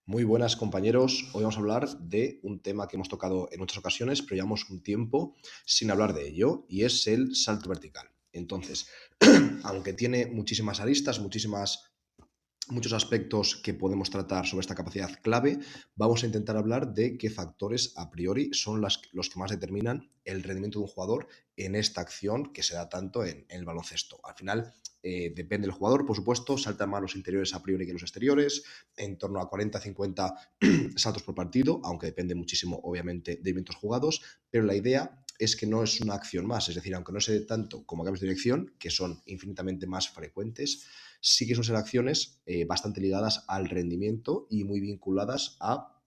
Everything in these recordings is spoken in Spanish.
Muy buenas compañeros, hoy vamos a hablar de un tema que hemos tocado en muchas ocasiones, pero llevamos un tiempo sin hablar de ello y es el salto vertical. Entonces, aunque tiene muchísimas aristas, muchos aspectos que podemos tratar sobre esta capacidad clave, vamos a intentar hablar de qué factores a priori son los que más determinan el rendimiento de un jugador en esta acción que se da tanto en el baloncesto. Al final, depende del jugador, por supuesto, saltan más los interiores a priori que los exteriores, en torno a 40-50 saltos por partido, aunque depende muchísimo, obviamente, de eventos jugados, pero la idea es que no es una acción más, es decir, aunque no se dé tanto como cambios de dirección, que son infinitamente más frecuentes, sí que son ser acciones bastante ligadas al rendimiento y muy vinculadas a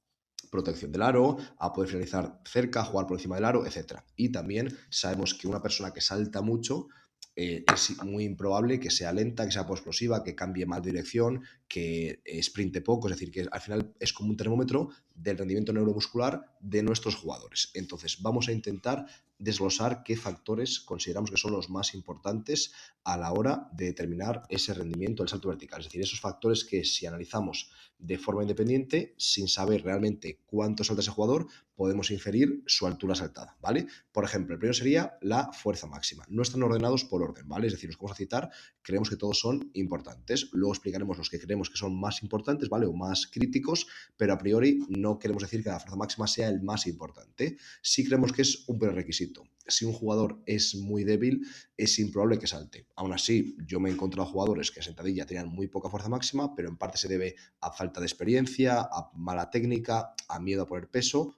protección del aro, a poder finalizar cerca, jugar por encima del aro, etcétera. Y también sabemos que una persona que salta mucho es muy improbable que sea lenta, que sea poco explosiva, que cambie mal de dirección, que sprinte poco, es decir, que al final es como un termómetro del rendimiento neuromuscular de nuestros jugadores. Entonces, vamos a intentar desglosar qué factores consideramos que son los más importantes a la hora de determinar ese rendimiento del salto vertical. Es decir, esos factores que si analizamos de forma independiente, sin saber realmente cuánto salta ese jugador, podemos inferir su altura saltada, ¿vale? Por ejemplo, el primero sería la fuerza máxima. No están ordenados por orden, ¿vale? Es decir, los que vamos a citar, creemos que todos son importantes. Luego explicaremos los que creemos que son más importantes, ¿vale? O más críticos, pero a priori no queremos decir que la fuerza máxima sea el más importante. Sí creemos que es un prerequisito. Si un jugador es muy débil, es improbable que salte. Aún así, yo me he encontrado jugadores que en sentadilla tenían muy poca fuerza máxima, pero en parte se debe a falta de experiencia, a mala técnica, a miedo a poner peso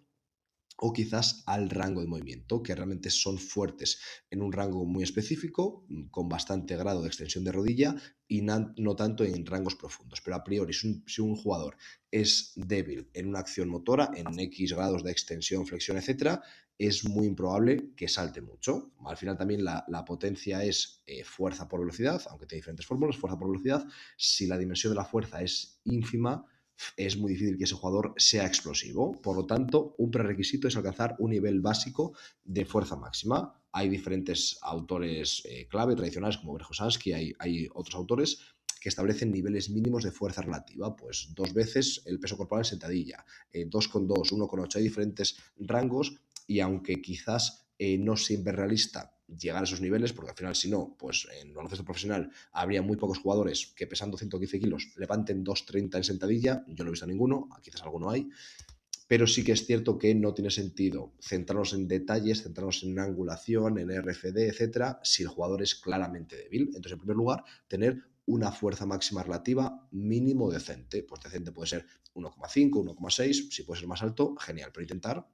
o quizás al rango de movimiento, que realmente son fuertes en un rango muy específico, con bastante grado de extensión de rodilla y no tanto en rangos profundos. Pero a priori, si un jugador es débil en una acción motora, en X grados de extensión, flexión, etcétera, es muy improbable que salte mucho. Al final también la potencia es fuerza por velocidad, aunque tiene diferentes fórmulas, fuerza por velocidad. Si la dimensión de la fuerza es ínfima, es muy difícil que ese jugador sea explosivo. Por lo tanto, un prerequisito es alcanzar un nivel básico de fuerza máxima. Hay diferentes autores clave tradicionales como Berjosansky, hay otros autores que establecen niveles mínimos de fuerza relativa, pues 2 veces el peso corporal en sentadilla, 2,2, 1,8, hay diferentes rangos y aunque quizás no siempre es realista llegar a esos niveles, porque al final si no, pues en baloncesto profesional habría muy pocos jugadores que pesando 115 kilos levanten 2,30 en sentadilla, yo no he visto a ninguno, quizás alguno hay, pero sí que es cierto que no tiene sentido centrarnos en detalles, centrarnos en angulación, en RFD, etcétera, si el jugador es claramente débil. Entonces, en primer lugar, tener una fuerza máxima relativa mínimo decente. Pues decente puede ser 1,5, 1,6, si puede ser más alto, genial, pero intentar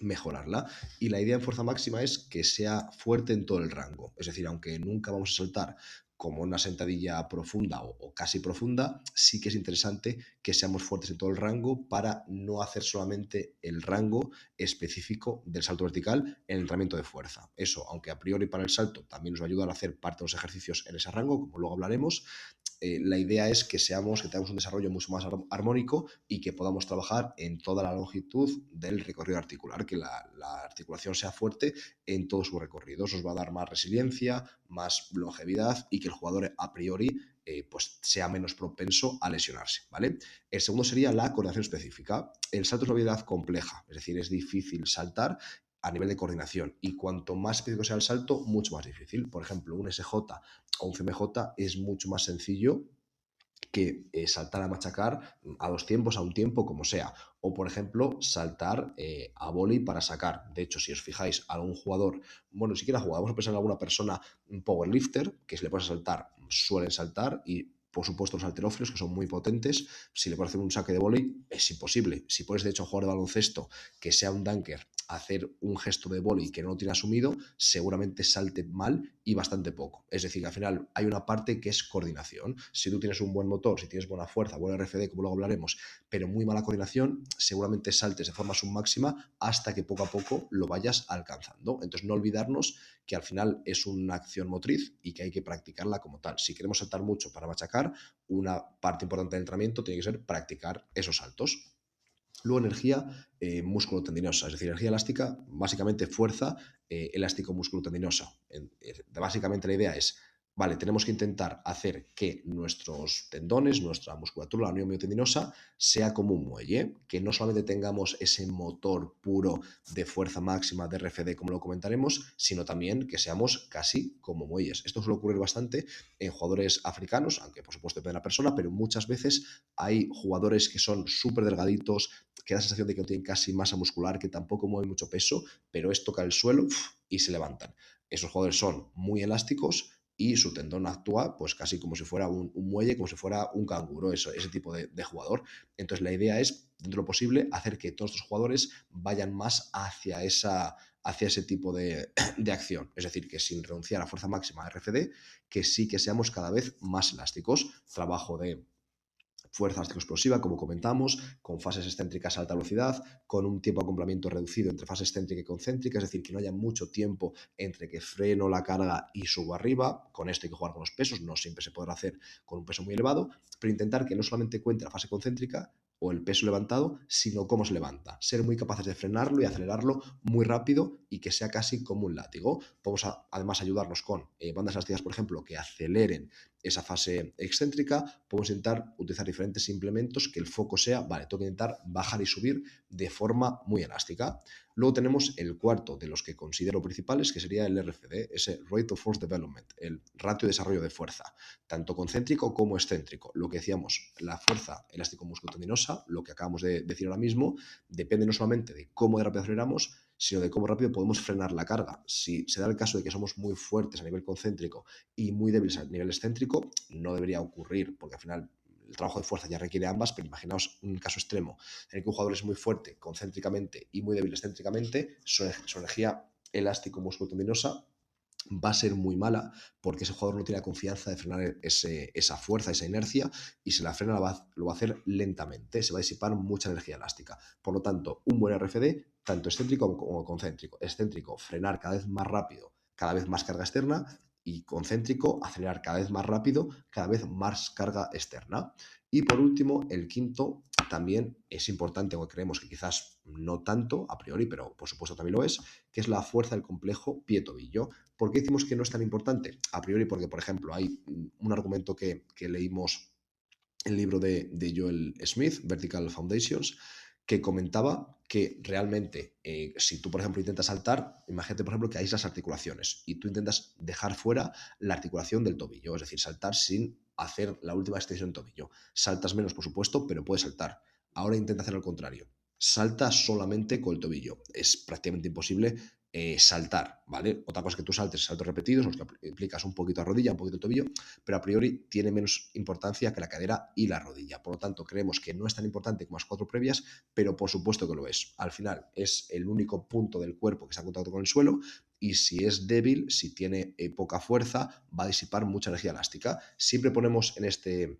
mejorarla. Y la idea en fuerza máxima es que sea fuerte en todo el rango. Es decir, aunque nunca vamos a saltar como una sentadilla profunda o casi profunda, sí que es interesante que seamos fuertes en todo el rango para no hacer solamente el rango específico del salto vertical en el entrenamiento de fuerza. Eso, aunque a priori para el salto también nos va a ayudar a hacer parte de los ejercicios en ese rango, como luego hablaremos, la idea es que tengamos un desarrollo mucho más armónico y que podamos trabajar en toda la longitud del recorrido articular, que la articulación sea fuerte en todo su recorrido. Eso os va a dar más resiliencia, más longevidad y que el jugador a priori pues sea menos propenso a lesionarse, ¿vale? El segundo sería la coordinación específica. El salto es una habilidad compleja, es decir, es difícil saltar a nivel de coordinación y cuanto más específico sea el salto, mucho más difícil. Por ejemplo, un SJ o un CMJ es mucho más sencillo que saltar a machacar a 2 tiempos, a un tiempo, como sea. O, por ejemplo, saltar a vóley para sacar. De hecho, si os fijáis, algún jugador, bueno, si siquiera jugar, vamos a pensar en alguna persona, un powerlifter, que si le pones a saltar, suelen saltar y por supuesto los halterófilos, que son muy potentes, si le pones a hacer un saque de vóley, es imposible. Si pones, de hecho, a un jugador de baloncesto que sea un dunker hacer un gesto de vóley que no lo tiene asumido, seguramente salte mal y bastante poco. Es decir, al final hay una parte que es coordinación. Si tú tienes un buen motor, si tienes buena fuerza, buen RFD, como luego hablaremos, pero muy mala coordinación, seguramente saltes de forma submáxima hasta que poco a poco lo vayas alcanzando. Entonces, no olvidarnos que al final es una acción motriz y que hay que practicarla como tal. Si queremos saltar mucho para machacar, una parte importante del entrenamiento tiene que ser practicar esos saltos. Luego energía músculo-tendinosa, es decir, energía elástica, básicamente fuerza elástico-músculo-tendinosa. Básicamente la idea es vale, tenemos que intentar hacer que nuestros tendones, nuestra musculatura, la unión miotendinosa, sea como un muelle, que no solamente tengamos ese motor puro de fuerza máxima de RFD, como lo comentaremos, sino también que seamos casi como muelles. Esto suele ocurrir bastante en jugadores africanos, aunque por supuesto depende de la persona, pero muchas veces hay jugadores que son súper delgaditos, que da la sensación de que no tienen casi masa muscular, que tampoco mueven mucho peso, pero es tocar el suelo y se levantan. Esos jugadores son muy elásticos y su tendón actúa pues casi como si fuera un muelle, como si fuera un canguro, ese tipo de jugador. Entonces la idea es, dentro de lo posible, hacer que todos los jugadores vayan más hacia ese tipo de acción. Es decir, que sin renunciar a fuerza máxima RFD, que sí que seamos cada vez más elásticos. Trabajo de fuerza explosiva, como comentamos, con fases excéntricas a alta velocidad, con un tiempo de acoplamiento reducido entre fase excéntrica y concéntrica, es decir, que no haya mucho tiempo entre que freno la carga y subo arriba. Con esto hay que jugar con los pesos, no siempre se podrá hacer con un peso muy elevado, pero intentar que no solamente cuente la fase concéntrica o el peso levantado, sino cómo se levanta. Ser muy capaces de frenarlo y acelerarlo muy rápido y que sea casi como un látigo. Podemos además ayudarnos con bandas elásticas, por ejemplo, que aceleren esa fase excéntrica. Podemos intentar utilizar diferentes implementos que el foco sea, vale, tengo que intentar bajar y subir de forma muy elástica. Luego tenemos el cuarto de los que considero principales, que sería el RFD, ese Rate of Force Development, el ratio de desarrollo de fuerza, tanto concéntrico como excéntrico. Lo que decíamos, la fuerza elástico-musculotendinosa, lo que acabamos de decir ahora mismo, depende no solamente de cómo de rápido aceleramos, sino de cómo rápido podemos frenar la carga. Si se da el caso de que somos muy fuertes a nivel concéntrico y muy débiles a nivel excéntrico, no debería ocurrir, porque al final el trabajo de fuerza ya requiere ambas, pero imaginaos un caso extremo en el que un jugador es muy fuerte concéntricamente y muy débil excéntricamente, su energía elástico-musculotendinosa va a ser muy mala porque ese jugador no tiene la confianza de frenar esa fuerza, esa inercia, y si la frena lo va a hacer lentamente, se va a disipar mucha energía elástica. Por lo tanto, un buen RFD, tanto excéntrico como concéntrico. Excéntrico, frenar cada vez más rápido, cada vez más carga externa, y concéntrico, acelerar cada vez más rápido, cada vez más carga externa. Y por último, el quinto también es importante, o creemos que quizás no tanto a priori, pero por supuesto también lo es, que es la fuerza del complejo pie-tobillo. ¿Por qué decimos que no es tan importante? A priori porque, por ejemplo, hay un argumento que leímos en el libro de Joel Smith, Vertical Foundations, que comentaba que realmente si tú, por ejemplo, intentas saltar, imagínate, por ejemplo, que aíslas articulaciones y tú intentas dejar fuera la articulación del tobillo, es decir, saltar sin hacer la última extensión del tobillo. Saltas menos, por supuesto, pero puedes saltar. Ahora intenta hacer al contrario. Salta solamente con el tobillo. Es prácticamente imposible saltar, ¿vale? Otra cosa es que tú saltes saltos repetidos, los que implicas un poquito a rodilla, un poquito a tobillo, pero a priori tiene menos importancia que la cadera y la rodilla. Por lo tanto, creemos que no es tan importante como las cuatro previas, pero por supuesto que lo es. Al final es el único punto del cuerpo que está en contacto con el suelo, y si es débil, si tiene poca fuerza, va a disipar mucha energía elástica. Siempre ponemos en este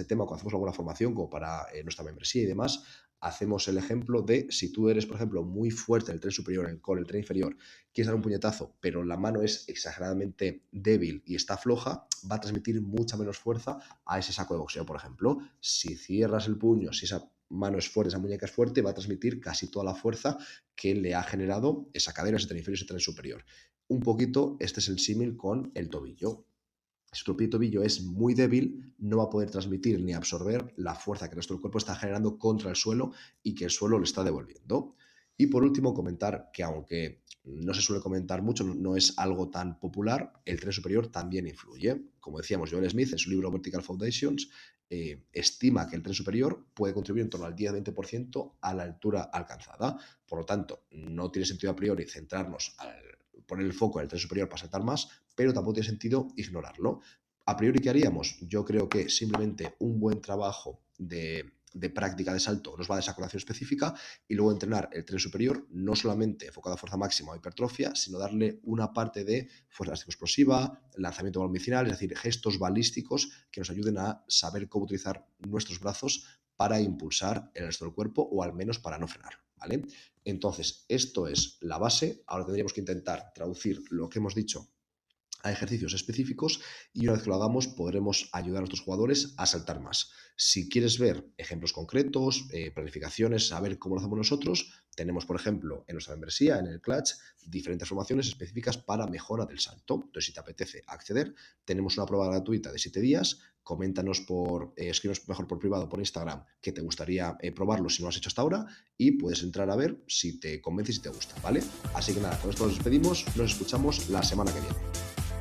tema, cuando hacemos alguna formación, como para nuestra membresía y demás, hacemos el ejemplo de si tú eres, por ejemplo, muy fuerte en el tren superior, con el tren inferior, quieres dar un puñetazo, pero la mano es exageradamente débil y está floja, va a transmitir mucha menos fuerza a ese saco de boxeo, por ejemplo. Si cierras el puño, si esa mano es fuerte, esa muñeca es fuerte, va a transmitir casi toda la fuerza que le ha generado esa cadera, ese tren inferior, ese tren superior. Un poquito, este es el símil con el tobillo. Si tu pie tobillo es muy débil, no va a poder transmitir ni absorber la fuerza que el resto del cuerpo está generando contra el suelo y que el suelo le está devolviendo. Y por último, comentar que aunque no se suele comentar mucho, no es algo tan popular, el tren superior también influye. Como decíamos, Joel Smith en su libro Vertical Foundations estima que el tren superior puede contribuir en torno al 10-20% a la altura alcanzada. Por lo tanto, no tiene sentido a priori centrarnos al poner el foco en el tren superior para saltar más, pero tampoco tiene sentido ignorarlo. A priori, ¿qué haríamos? Yo creo que simplemente un buen trabajo de práctica de salto nos va a dar esa coordinación específica, y luego entrenar el tren superior, no solamente enfocado a fuerza máxima o hipertrofia, sino darle una parte de fuerza explosiva, lanzamiento baloncinal, es decir, gestos balísticos que nos ayuden a saber cómo utilizar nuestros brazos para impulsar el resto del cuerpo, o al menos para no frenar, ¿vale? Entonces, esto es la base. Ahora tendríamos que intentar traducir lo que hemos dicho a ejercicios específicos y una vez que lo hagamos podremos ayudar a nuestros jugadores a saltar más. Si quieres ver ejemplos concretos, planificaciones, saber cómo lo hacemos nosotros, tenemos, por ejemplo, en nuestra membresía, en el Clutch, diferentes formaciones específicas para mejora del salto. Entonces, si te apetece acceder, tenemos una prueba gratuita de 7 días. Coméntanos escríbenos mejor por privado por Instagram que te gustaría probarlo si no lo has hecho hasta ahora y puedes entrar a ver si te convence y si te gusta, ¿vale? Así que nada, con esto nos despedimos, nos escuchamos la semana que viene.